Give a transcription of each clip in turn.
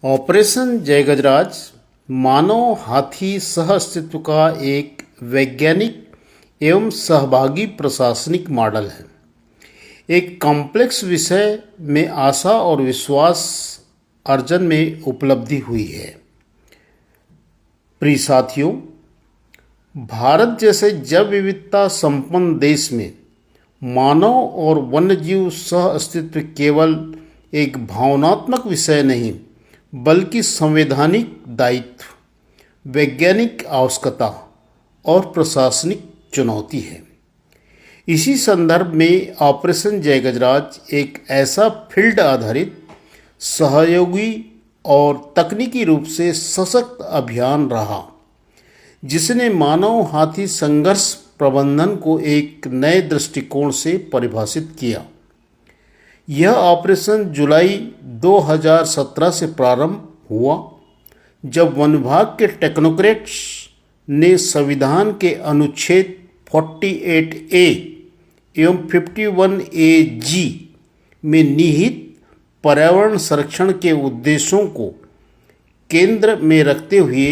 Operation जय गजराज मानव हाथी सह अस्तित्व का एक वैज्ञानिक एवं सहभागी प्रशासनिक मॉडल है। एक कॉम्प्लेक्स विषय में आशा और विश्वास अर्जन में उपलब्धि हुई है। प्रिय साथियों, भारत जैसे जैव विविधता संपन्न देश में मानव और वन्यजीव सह अस्तित्व केवल एक भावनात्मक विषय नहीं बल्कि संवैधानिक दायित्व, वैज्ञानिक आवश्यकता और प्रशासनिक चुनौती है। इसी संदर्भ में ऑपरेशन जय गजराज एक ऐसा फील्ड आधारित, सहयोगी और तकनीकी रूप से सशक्त अभियान रहा जिसने मानव हाथी संघर्ष प्रबंधन को एक नए दृष्टिकोण से परिभाषित किया। यह ऑपरेशन जुलाई 2017 से प्रारंभ हुआ जब वन विभाग के टेक्नोक्रेट्स ने संविधान के अनुच्छेद 48A एवं 51AG में निहित पर्यावरण संरक्षण के उद्देश्यों को केंद्र में रखते हुए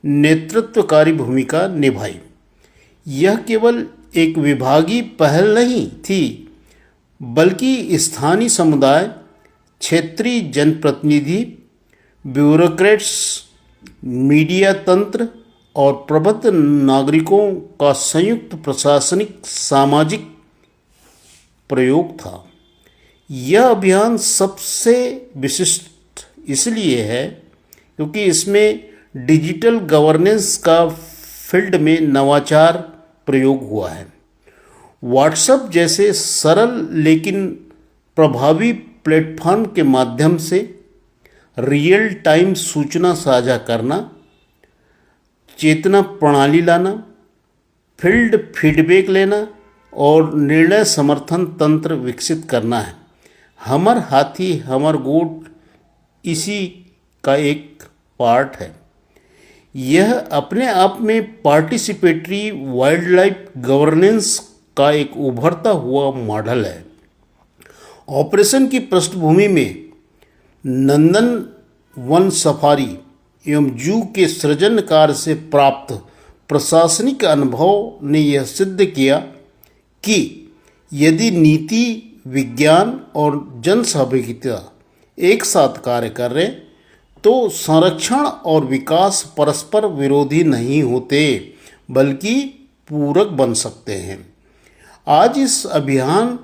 नेतृत्वकारी भूमिका निभाई। यह केवल एक विभागीय पहल नहीं थी बल्कि स्थानीय समुदाय, क्षेत्रीय जनप्रतिनिधि, ब्यूरोक्रेट्स, मीडिया तंत्र और प्रबुद्ध नागरिकों का संयुक्त प्रशासनिक सामाजिक प्रयोग था। यह अभियान सबसे विशिष्ट इसलिए है क्योंकि इसमें डिजिटल गवर्नेंस का फील्ड में नवाचार प्रयोग हुआ है। व्हाट्सएप जैसे सरल लेकिन प्रभावी प्लेटफॉर्म के माध्यम से रियल टाइम सूचना साझा करना, चेतना प्रणाली लाना, फील्ड फीडबैक लेना और निर्णय समर्थन तंत्र विकसित करना है। हमर हाथी हमर गोठ इसी का एक पार्ट है। यह अपने आप में पार्टिसिपेटरी वाइल्ड लाइफ गवर्नेंस का एक उभरता हुआ मॉडल है। ऑपरेशन की पृष्ठभूमि में नंदन वन सफारी एवं जू के सृजन कार्य से प्राप्त प्रशासनिक अनुभव ने यह सिद्ध किया कि यदि नीति, विज्ञान और जन सहभागिता एक साथ कार्य कर रहे तो संरक्षण और विकास परस्पर विरोधी नहीं होते बल्कि पूरक बन सकते हैं। आज इस अभियान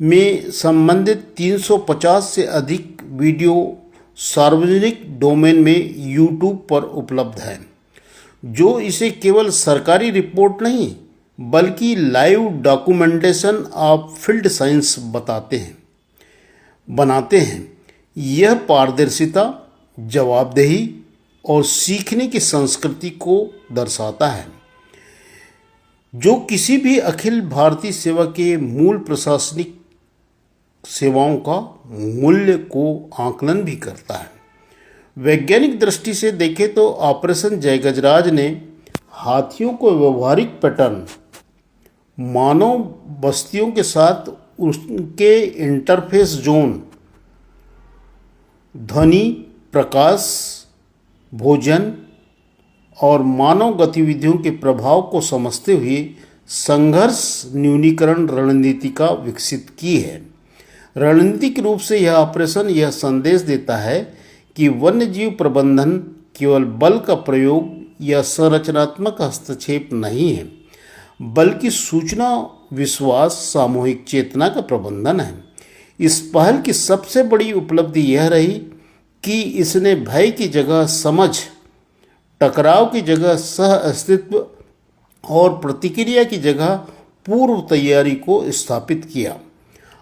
में संबंधित 350 से अधिक वीडियो सार्वजनिक डोमेन में YouTube पर उपलब्ध हैं, जो इसे केवल सरकारी रिपोर्ट नहीं बल्कि live documentation of field science बनाते हैं। यह पारदर्शिता, जवाबदेही और सीखने की संस्कृति को दर्शाता है जो किसी भी अखिल भारतीय सेवा के मूल प्रशासनिक सेवाओं का मूल्य को आकलन भी करता है। वैज्ञानिक दृष्टि से देखें तो ऑपरेशन जय गजराज ने हाथियों को व्यवहारिक पैटर्न, मानव बस्तियों के साथ उनके इंटरफेस जोन, ध्वनि, प्रकाश, भोजन और मानव गतिविधियों के प्रभाव को समझते हुए संघर्ष न्यूनीकरण रणनीति का विकसित की है। रणनीतिक रूप से यह ऑपरेशन यह संदेश देता है कि वन्यजीव प्रबंधन केवल बल का प्रयोग या संरचनात्मक हस्तक्षेप नहीं है बल्कि सूचना, विश्वास, सामूहिक चेतना का प्रबंधन है। इस पहल की सबसे बड़ी उपलब्धि यह रही कि इसने भय की जगह समझ, टकराव की जगह सह अस्तित्व और प्रतिक्रिया की जगह पूर्व तैयारी को स्थापित किया।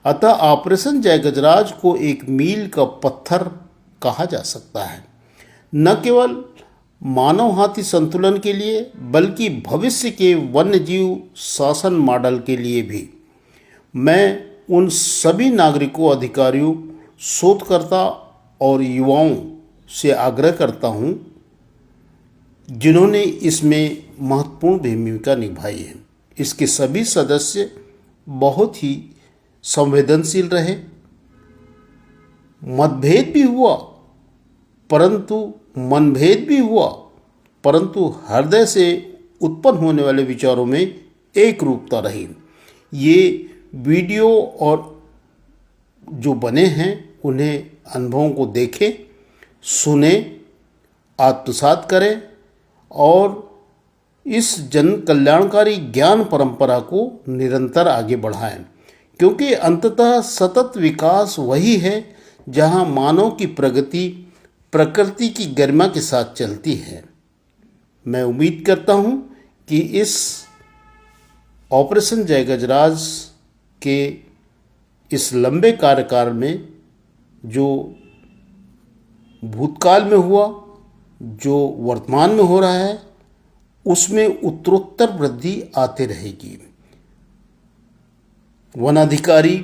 अतः ऑपरेशन जय गजराज को एक मील का पत्थर कहा जा सकता है, न केवल मानव हाथी संतुलन के लिए बल्कि भविष्य के वन्यजीव शासन मॉडल के लिए भी। मैं उन सभी नागरिकों, अधिकारियों, शोधकर्ता और युवाओं से आग्रह करता हूं जिन्होंने इसमें महत्वपूर्ण भूमिका निभाई है। इसके सभी सदस्य बहुत ही संवेदनशील रहे, मतभेद भी हुआ परंतु मनभेद भी हुआ, परंतु हृदय से उत्पन्न होने वाले विचारों में एक रूपता रही। ये वीडियो और जो बने हैं उन्हें अनुभवों को देखें, सुने, आत्मसात करें और इस जन कल्याणकारी ज्ञान परंपरा को निरंतर आगे बढ़ाएं, क्योंकि अंततः सतत विकास वही है जहां मानव की प्रगति प्रकृति की गरिमा के साथ चलती है। मैं उम्मीद करता हूं कि इस ऑपरेशन जय गजराज के इस लंबे कार्यकाल में जो भूतकाल में हुआ, जो वर्तमान में हो रहा है, उसमें उत्तरोत्तर वृद्धि आती रहेगी। वनाधिकारी,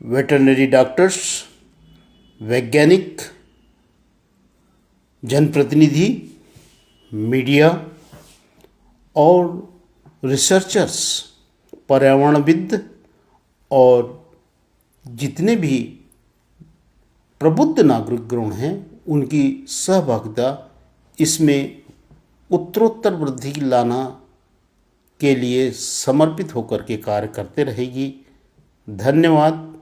वेटरनरी डॉक्टर्स, वैज्ञानिक, जनप्रतिनिधि, मीडिया और रिसर्चर्स, पर्यावरणविद और जितने भी प्रबुद्ध नागरिकगण हैं, उनकी सहभागिता इसमें उत्तरोत्तर वृद्धि लाना के लिए समर्पित होकर के कार्य करते रहेगी। धन्यवाद।